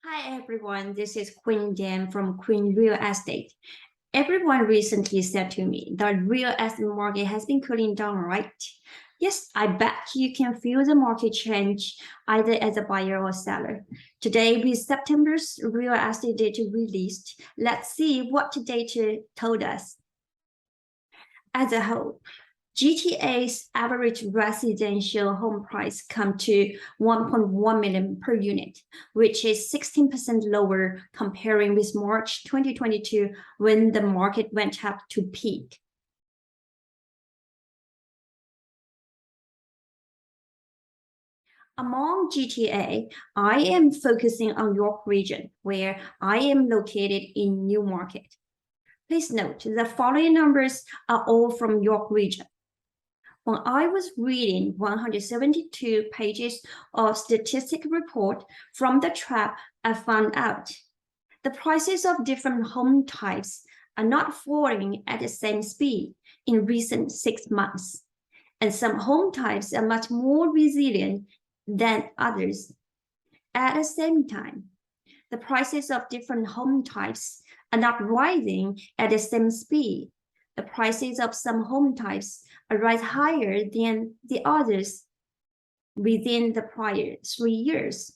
Hi everyone, this is Queen Dan from Queen Real Estate. Everyone recently said to me that real estate market has been cooling down, right? Yes, I bet you can feel the market change either as a buyer or seller. Today, with September's real estate data released, let's see what the data told us. As a whole, GTA's average residential home price come to 1.1 million per unit, which is 16% lower comparing with March 2022 when the market went up to peak. Among GTA, I am focusing on York region, where I am located in Newmarket. Please note the following numbers are all from York region. When I was reading 172 pages of statistic report from the trap, I found out the prices of different home types are not falling at the same speed in recent 6 months. And some home types are much more resilient than others. At the same time, the prices of different home types are not rising at the same speed. The prices of some home types rise higher than the others within the prior 3 years.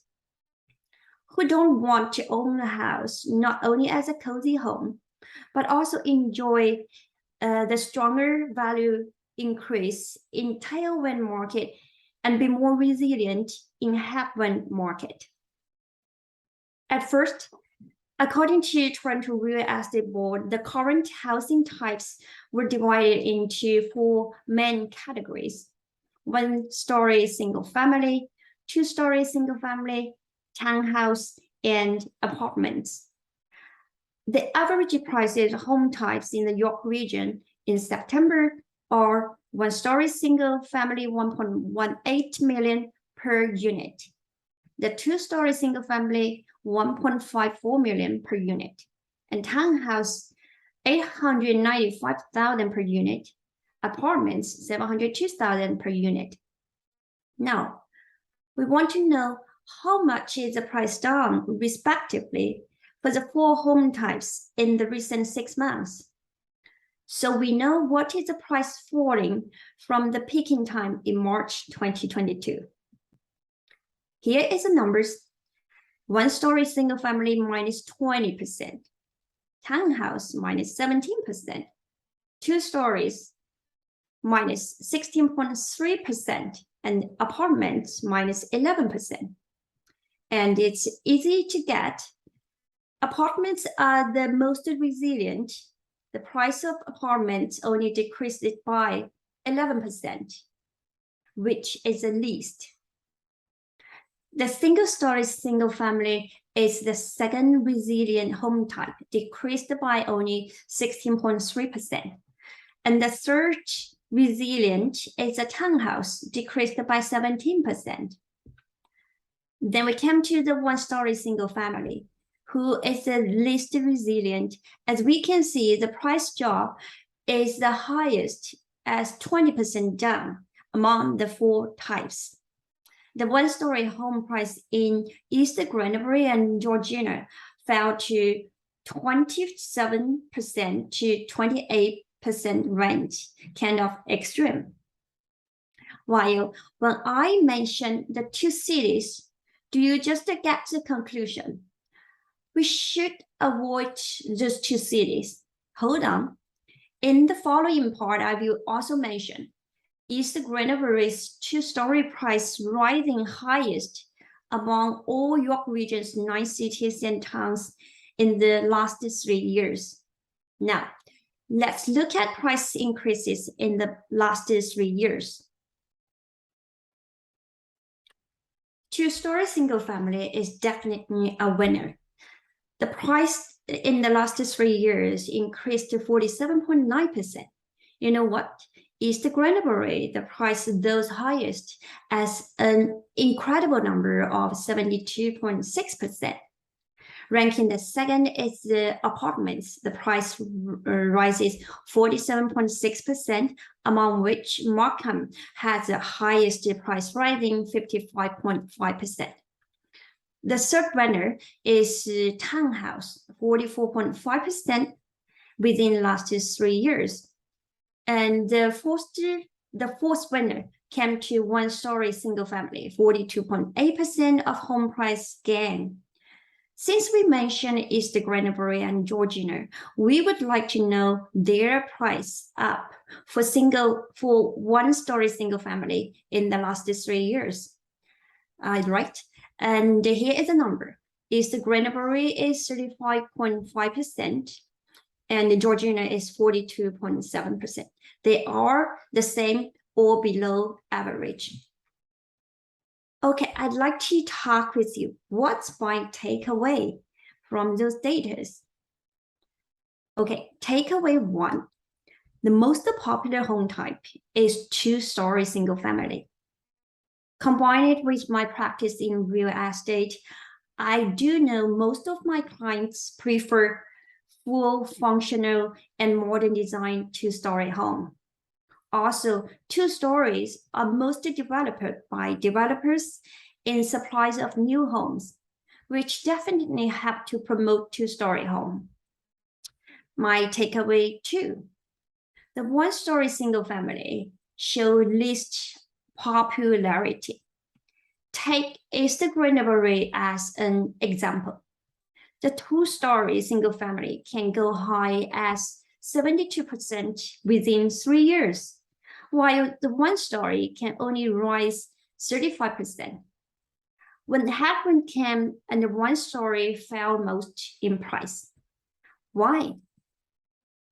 Who don't want to own a house not only as a cozy home, but also enjoy the stronger value increase in tailwind market and be more resilient in headwind market. At first, according to Toronto Real Estate Board, the current housing types were divided into 4 main categories: 1-story single family, 2-story single family, townhouse, and apartments. The average prices of home types in the York region in September are 1-story single family 1.18 million per unit. The 2-story single family 1.54 million per unit, and townhouse 895,000 per unit, apartments 702,000 per unit. Now, we want to know how much is the price down respectively for the 4 home types in the recent 6 months. So we know what is the price falling from the peaking time in March 2022. Here is the numbers. 1-story single family minus 20%, townhouse minus 17%, 2 stories minus 16.3%, and apartments minus 11%. And it's easy to get. Apartments are the most resilient. The price of apartments only decreased by 11%, which is the least. The single-story single family is the second resilient home type, decreased by only 16.3%. And the third resilient is a townhouse, decreased by 17%. Then we came to the 1-story single family, who is the least resilient. As we can see, the price drop is the highest, as 20% down among the 4 types. The 1-story home price in East Granbury and Georgina fell to 27% to 28% range, kind of extreme. While when I mentioned the 2 cities, do you just get the conclusion? We should avoid those 2 cities. Hold on. In the following part, I will also mention East Granbury's 2-story price rising highest among all York region's 9 cities and towns in the last 3 years. Now, let's look at price increases in the last 3 years. 2-story single family is definitely a winner. The price in the last 3 years increased to 47.9%. You know what? East Granbury, the price those highest as an incredible number of 72.6%. Ranking the second is the apartments. The price rises 47.6%, among which Markham has the highest price rising 55.5%. The third winner is townhouse, 44.5% within the last 3 years. And the fourth winner came to one-story single family, 42.8% of home price gain. Since we mentioned East Granbury and Georgina, we would like to know their price up for one-story single family in the last 3 years. Right, and here is the number. East Granbury is 35.5%, and Georgina is 42.7%. They are the same or below average. Okay, I'd like to talk with you. What's my takeaway from those data? Okay, takeaway 1. The most popular home type is two-story single family. Combined with my practice in real estate, I do know most of my clients prefer full, functional, and modern design two-story home. Also, 2 stories are mostly developed by developers in supplies of new homes, which definitely help to promote 2-story home. My takeaway 2, the 1-story single family show least popularity. Take East Granbury as an example. The 2-story single family can go high as 72% within 3 years, while the 1-story can only rise 35%. When headwind came and the 1-story fell most in price. Why?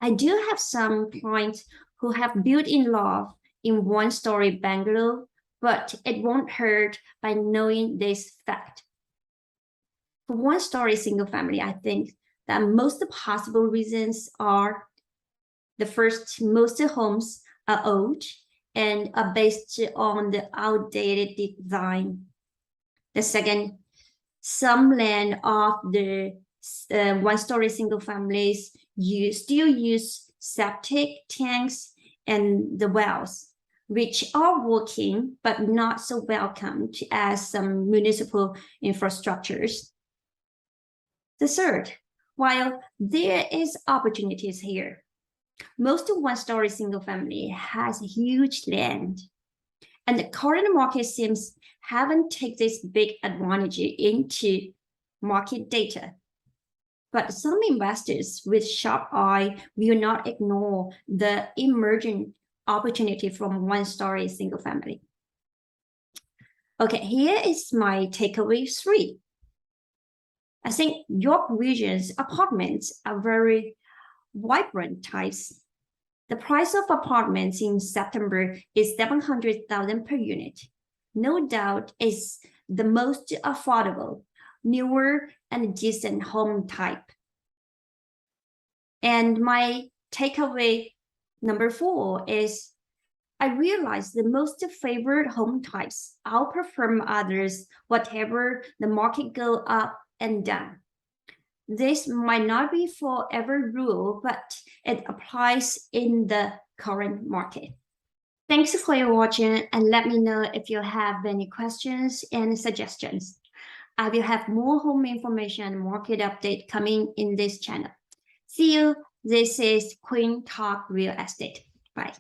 I do have some clients who have built-in love in 1-story bungalow, but it won't hurt by knowing this fact. For 1-story single family, I think that most possible reasons are: the first, most homes are old and are based on the outdated design. The second, some land of the 1-story single families still use septic tanks and the wells, which are working but not so welcomed as some municipal infrastructures. The third, while there is opportunities here, most 1-story single family has huge land, and the current market seems haven't taken this big advantage into market data. But some investors with sharp eye will not ignore the emerging opportunity from 1-story single family. Okay, here is my takeaway 3. I think York Region's apartments are very vibrant types. The price of apartments in September is $700,000 per unit. No doubt is the most affordable, newer, and decent home type. And my takeaway number 4 is I realize the most favored home types outperform others, whatever the market go up and down. This might not be for every rule, but it applies in the current market. Thanks for your watching, and let me know if you have any questions and suggestions. I will have more home information and market update coming in this channel. See you. This is Queen Talk Real Estate. Bye.